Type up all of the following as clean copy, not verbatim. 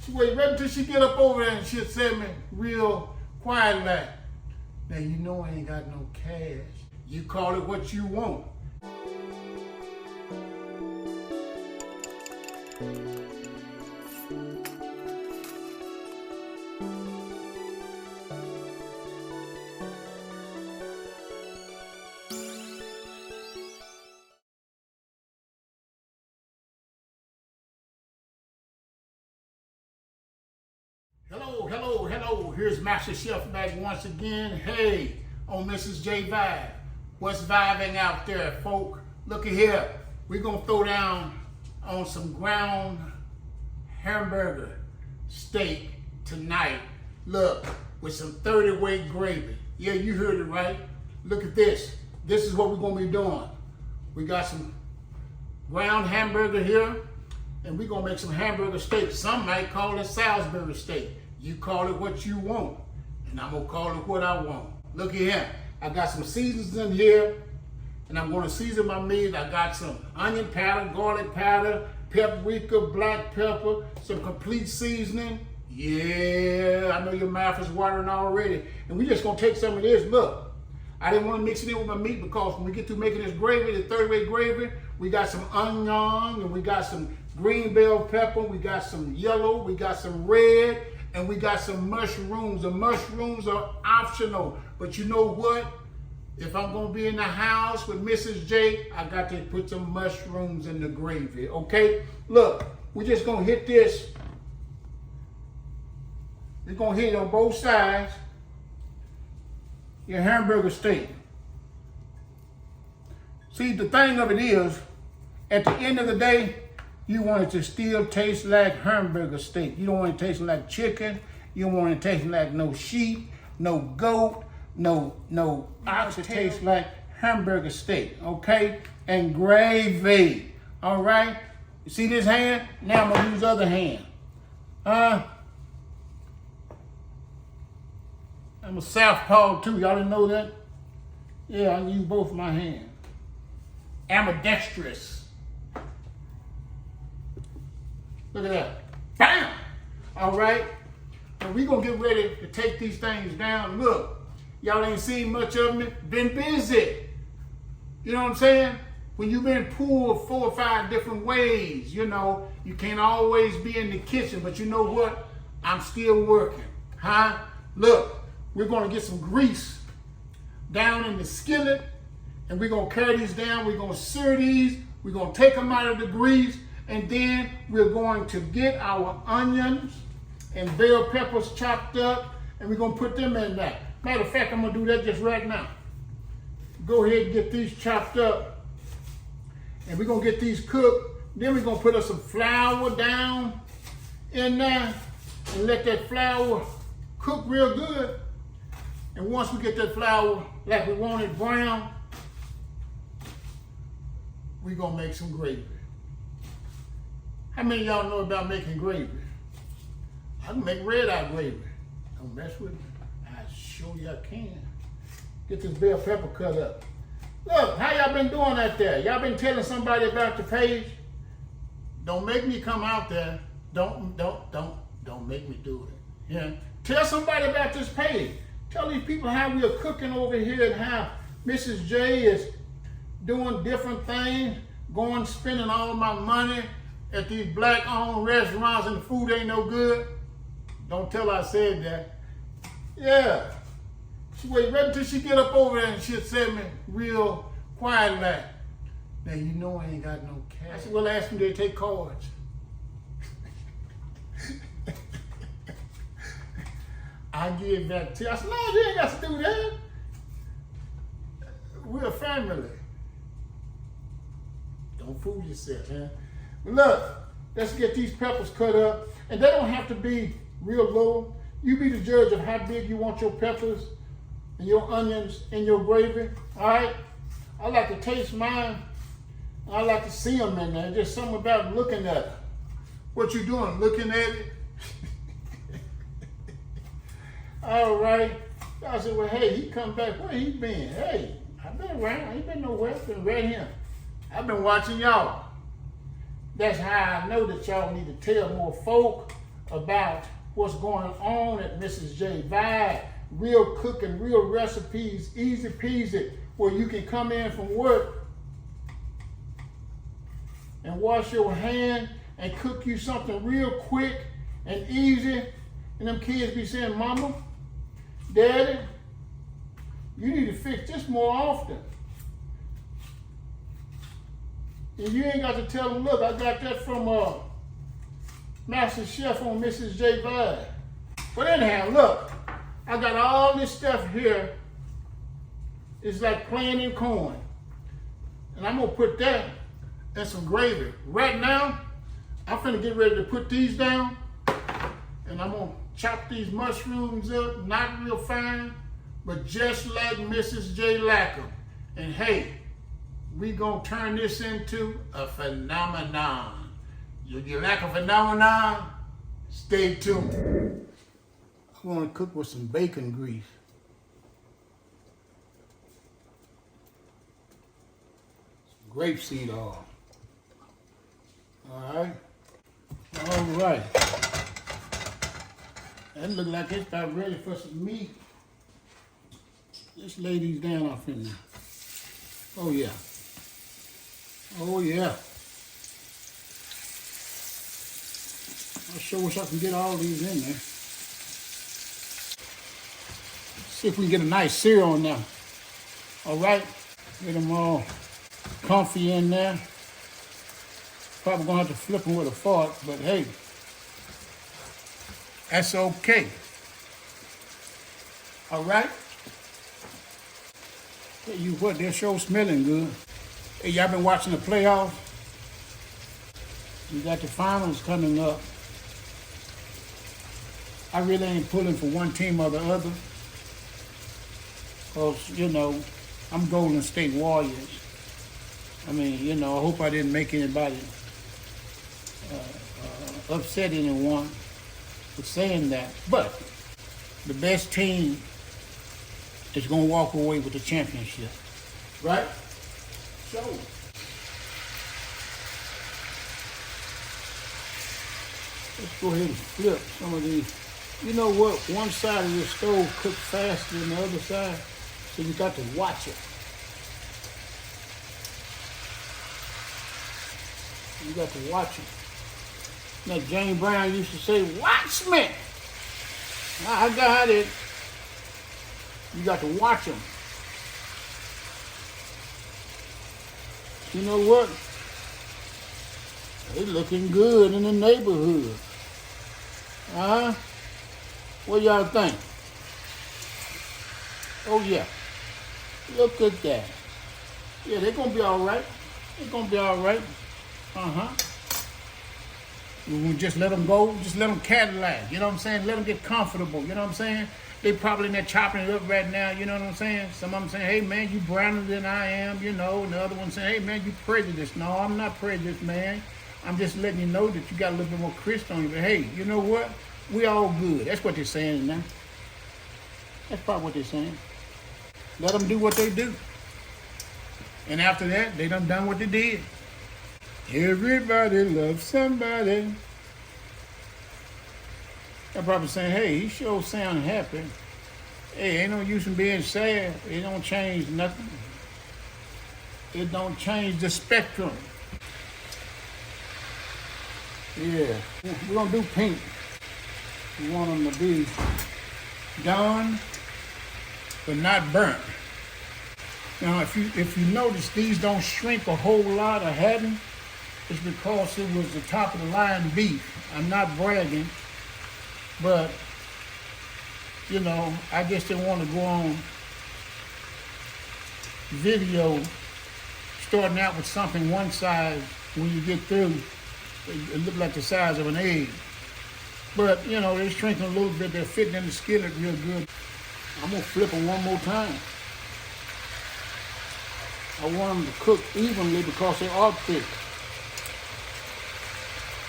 She wait right until she get up over there and she'll say me real quiet like, now you know I ain't got no cash. You call it what you want. Hello. Here's MasterChef back once again. Hey, on Mrs. Jayvibers. What's vibing out there, folk? Look at here. We're going to throw down on some ground hamburger steak tonight. Look, with some 30-weight gravy. Yeah, you heard it right. Look at this. This is what we're going to be doing. We got some ground hamburger here, and we're going to make some hamburger steak. Some might call it Salisbury steak. You call it what you want, and I'm going to call it what I want. Look at here. I got some seasonings in here, and I'm going to season my meat. I got some onion powder, garlic powder, paprika, black pepper, some complete seasoning. Yeah, I know your mouth is watering already. And we're just going to take some of this. Look, I didn't want to mix it in with my meat because when we get through making this gravy, the 30-weight gravy, we got some onion, and we got some green bell pepper, we got some yellow, we got some red, and we got some mushrooms. The mushrooms are optional, but you know what? If I'm gonna be in the house with Mrs. J, I got to put some mushrooms in the gravy, okay? Look, we're just gonna hit this. We're gonna hit it on both sides. Your hamburger steak. See, the thing of it is, at the end of the day, you want it to still taste like hamburger steak. You don't want it to taste like chicken. You don't want it to taste like no sheep, no goat, no ox. It tastes like hamburger steak, okay? And gravy, all right? You see this hand? Now I'm gonna use the other hand. I'm a southpaw too, y'all didn't know that? Yeah, I use both my hands. Ambidextrous. Look at that. Bam! All right. And we're going to get ready to take these things down. Look, y'all ain't seen much of me. Been busy. You know what I'm saying? When you've been pulled 4 or 5 different ways, you know, you can't always be in the kitchen. But you know what? I'm still working. Huh? Look, we're going to get some grease down in the skillet. And we're going to carry these down. We're going to sear these. We're going to take them out of the grease. And then we're going to get our onions and bell peppers chopped up, and we're going to put them in there. Matter of fact, I'm going to do that just right now. Go ahead and get these chopped up, and we're going to get these cooked. Then we're going to put us some flour down in there and let that flour cook real good. And once we get that flour like we want it brown, we're going to make some gravy. How many of y'all know about making gravy? I can make red eye gravy. Don't mess with me. I show you I can. Get this bell pepper cut up. Look, how y'all been doing out there? Y'all been telling somebody about the page? Don't make me come out there. Don't make me do it. Yeah. Tell somebody about this page. Tell these people how we are cooking over here and how Mrs. J is doing different things, spending all my money at these black-owned restaurants and the food ain't no good. Don't tell her I said that. Yeah. She wait right until she get up over there and she'll say me real quiet like, now you know I ain't got no cash. I said, well, ask me to take cards. I give that to you. I said, no, you ain't got to do that. We're a family. Don't fool yourself, man. Look, let's get these peppers cut up. And they don't have to be real low. You be the judge of how big you want your peppers and your onions in your gravy, all right? I like to taste mine. I like to see them in there. Just something about looking at it. What you doing, looking at it? All right. I said, well, hey, he come back. Where he been? Hey, I've been around. I ain't been nowhere. I've been right here. I've been watching y'all. That's how I know that y'all need to tell more folk about what's going on at Mrs. Jayvibers. Real cooking, real recipes, easy peasy, where you can come in from work and wash your hand and cook you something real quick and easy. And them kids be saying, Mama, Daddy, you need to fix this more often. And you ain't got to tell them, look, I got that from MasterChef on Mrs. Jayvibers. But anyhow, look, I got all this stuff here. It's like playing in corn. And I'm gonna put that and some gravy. Right now, I'm finna get ready to put these down, and I'm gonna chop these mushrooms up, not real fine, but just like Mrs. J like 'em. And hey, we gonna turn this into a phenomenon. You like a phenomenon? Stay tuned. I wanna cook with some bacon grease. Some grapeseed oil. All right. That look like it's about ready for some meat. Let's lay these down off in there. Oh yeah. I sure wish I could get all these in there. See if we can get a nice sear on there. All right, get them all comfy in there. Probably gonna have to flip them with a fork, but hey, that's okay. All right. Tell you what, they're sure smelling good. Hey, y'all been watching the playoffs? You got the finals coming up. I really ain't pulling for one team or the other. Because, you know, I'm Golden State Warriors. I mean, you know, I hope I didn't make anybody upset anyone with saying that. But the best team is going to walk away with the championship. Right? So, let's go ahead and flip some of these. You know what? One side of the stove cooks faster than the other side, so you got to watch it. You got to watch it. Now, James Brown used to say, watch me. I got it. You got to watch them. You know what? They looking good in the neighborhood. What y'all think? Oh yeah. Look at that. Yeah, they're gonna be all right. They're gonna be all right. We just let them go. Just let them Cadillac. You know what I'm saying? Let them get comfortable. You know what I'm saying? They probably in there chopping it up right now. You know what I'm saying? Some of them saying, hey man, you browner than I am, you know. And the other one saying, hey man, you prejudiced. No, I'm not prejudiced, man. I'm just letting you know that you got a little bit more crisp on you. But hey, you know what? We all good. That's what they're saying now. That's probably what they're saying. Let them do what they do. And after that, they done what they did. Everybody loves somebody. They're probably saying, hey, he sure sound happy. Hey, ain't no use in being sad. It don't change nothing. It don't change the spectrum. Yeah, we're gonna do pink. We want them to be done, but not burnt. Now, if you notice, these don't shrink a whole lot or hadn't. It's because it was the top of the line beef. I'm not bragging, but you know, I guess they want to go on video starting out with something one size. When you get through, it look like the size of an egg. But you know, they're shrinking a little bit. They're fitting in the skillet real good. I'm gonna flip them one more time. I want them to cook evenly because they are thick.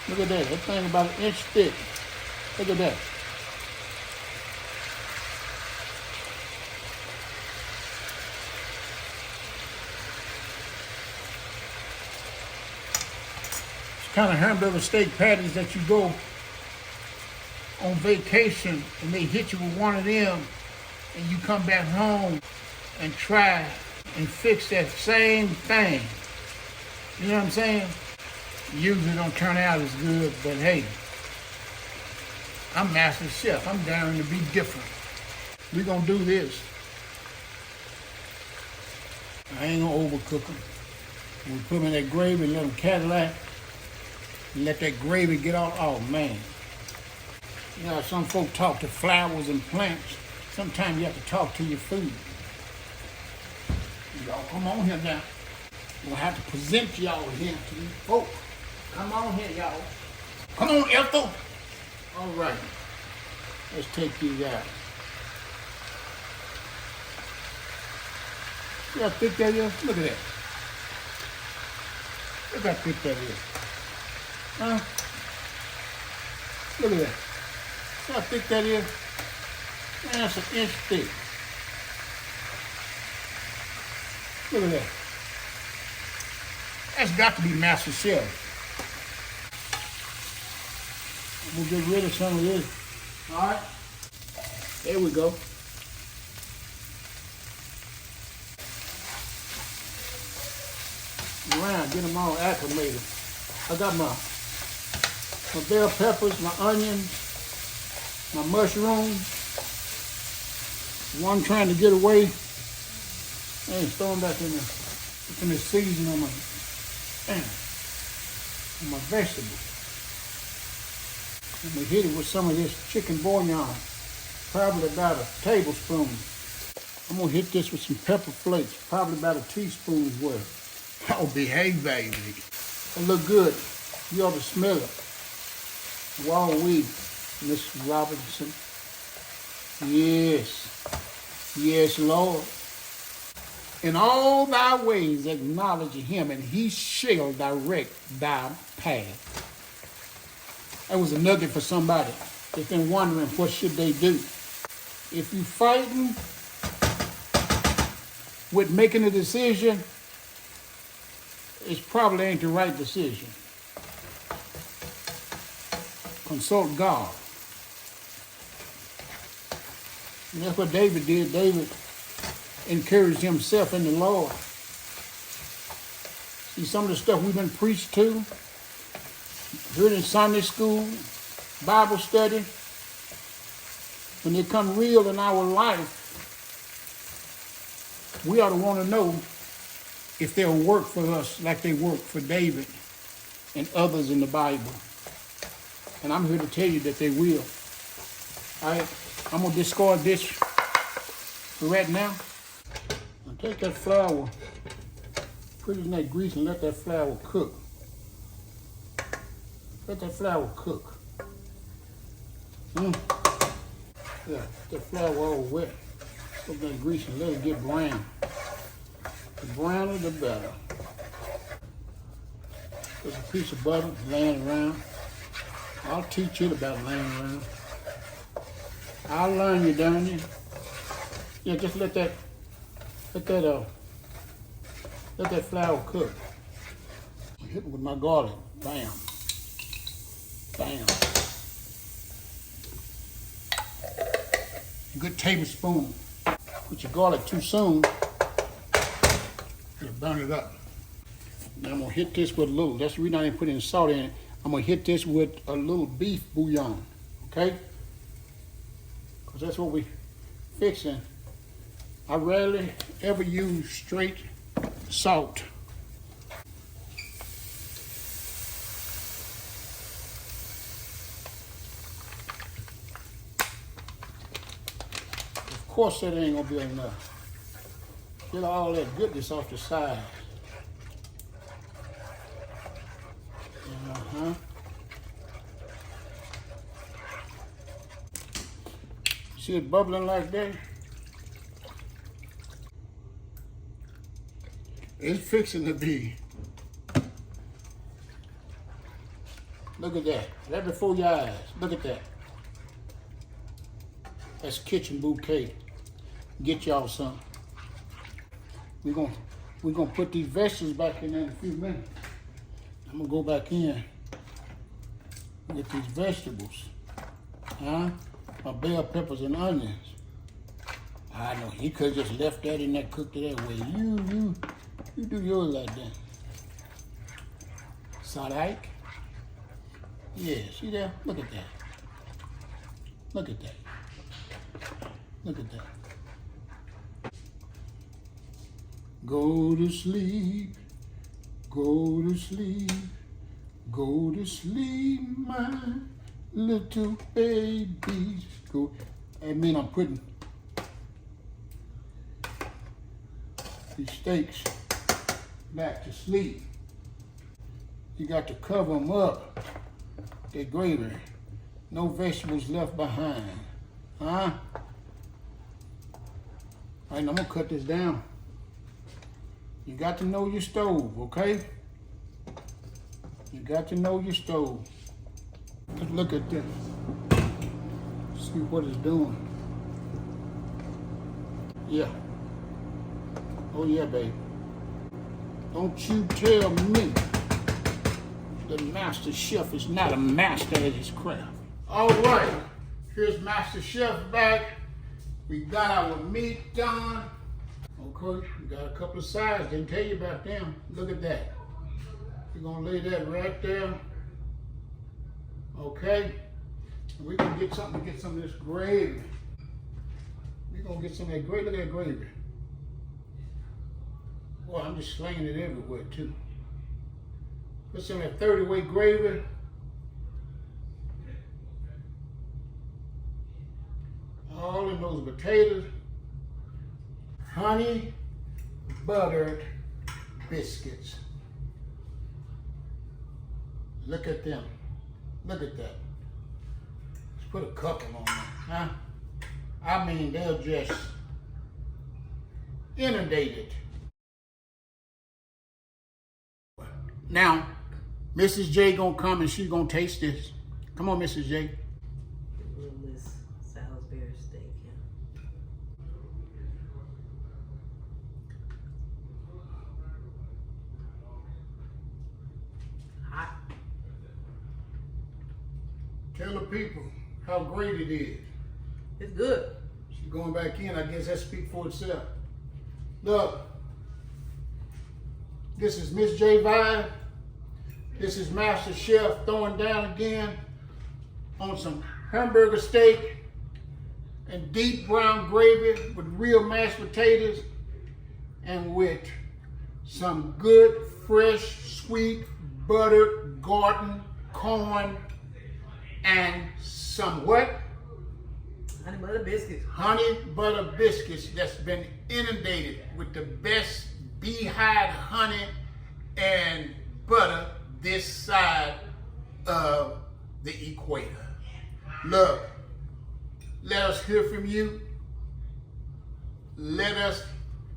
Look at that. That thing about an inch thick. Look at that. It's kind of hamburger steak patties that you go on vacation and they hit you with one of them and you come back home and try and fix that same thing. You know what I'm saying? Usually don't turn out as good, but hey, I'm MasterChef. I'm daring to be different. We're gonna do this. I ain't gonna overcook them. We put them in that gravy and let them Cadillac. And let that gravy get all, oh man. You know, some folk talk to flowers and plants. Sometimes you have to talk to your food. Y'all come on here now. We'll have to present y'all here to you folk. Come on here, y'all. Come on, Ethel. All right. Let's take these out. See how thick that is? Look at that. Look how thick that is. Huh? Look at that. See how thick that is? Man, that's an inch thick. Look at that. That's got to be MasterChef. We'll get rid of some of this. All right. There we go. Around, get them all acclimated. I got my bell peppers, my onions, my mushrooms. One trying to get away. Hey, throw them back in there. Put in the seasoning on my vegetables. I'm gonna hit it with some of this chicken bouillon, probably about a tablespoon. I'm gonna hit this with some pepper flakes, probably about a teaspoon's worth. Oh, behave, baby. It look good. You ought to smell it. Wow, Miss Robinson. Yes. Yes, Lord. In all thy ways acknowledge him, and he shall direct thy path. That was a nugget for somebody that's been wondering what should they do. If you fighting with making a decision, it probably ain't the right decision. Consult God. And that's what David did. David encouraged himself in the Lord. See, some of the stuff we've been preached to, heard in Sunday school, Bible study, when they come real in our life, we ought to want to know if they'll work for us like they work for David and others in the Bible. And I'm here to tell you that they will. All right, I'm going to discard this for right now. I'll take that flour, put it in that grease and let that flour cook. Let that flour cook. Yeah, that flour all wet. Put that grease and let it get brown. The browner, the better. There's a piece of butter laying around. I'll teach you about laying around. I'll learn you, darn you. Yeah, just let that flour cook. Hit it with my garlic. Bam. Bam. A good tablespoon. Put your garlic too soon, you'll burn it up. Now I'm gonna hit this with a little, that's the reason I didn't put any salt in it. I'm gonna hit this with a little beef bouillon, okay? Because that's what we fixing. I rarely ever use straight salt. Of course that ain't gonna be enough. Get all that goodness off the side. See it bubbling like that? It's fixing to be. Look at that. Right before your eyes. Look at that. That's kitchen bouquet. Get y'all some. We're gonna put these vegetables back in there in a few minutes. I'm gonna go back in and get these vegetables. Huh? My bell peppers and onions. I know, he could have just left that in there, cooked it that way. You do yours like that. Salt Ike? Yeah, see there? Look at that. Look at that. Look at that. Go to sleep, go to sleep, go to sleep, my little babies. Go. I mean, I'm putting these steaks back to sleep. You got to cover them up. That gravy. No vegetables left behind. Huh? All right, I'm gonna cut this down. You got to know your stove, okay? You got to know your stove. Just look at this. See what it's doing. Yeah. Oh yeah, baby. Don't you tell me the master chef is not a master at his craft. All right, here's Master Chef back. We got our meat done. Okay, we got a couple of sides. Didn't tell you about them. Look at that. We're gonna lay that right there. Okay, we can get something to get some of this gravy. We're gonna get some of that gravy. Look at that gravy. Boy, I'm just slinging it everywhere too. Put some of that 30-weight gravy. All in those potatoes. Honey buttered biscuits. Look at them. Look at that. Let's put a couple on there, huh? I mean, they're just inundated. Now, Mrs. J gonna come and she's gonna taste this. Come on, Mrs. J. This Salisbury steak. Hot. Tell the people how great it is. It's good. She's going back in. I guess that speaks for itself. Look, this is Miss Jayvibers. This is Master Chef throwing down again on some hamburger steak and deep brown gravy with real mashed potatoes and with some good, fresh, sweet, buttered garden corn and some what? Honey butter biscuits. Honey butter biscuits that's been inundated with the best beehive honey and butter this side of the equator. Look, let us hear from you. Let us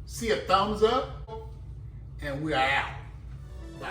see a thumbs up, and we are out. Bye.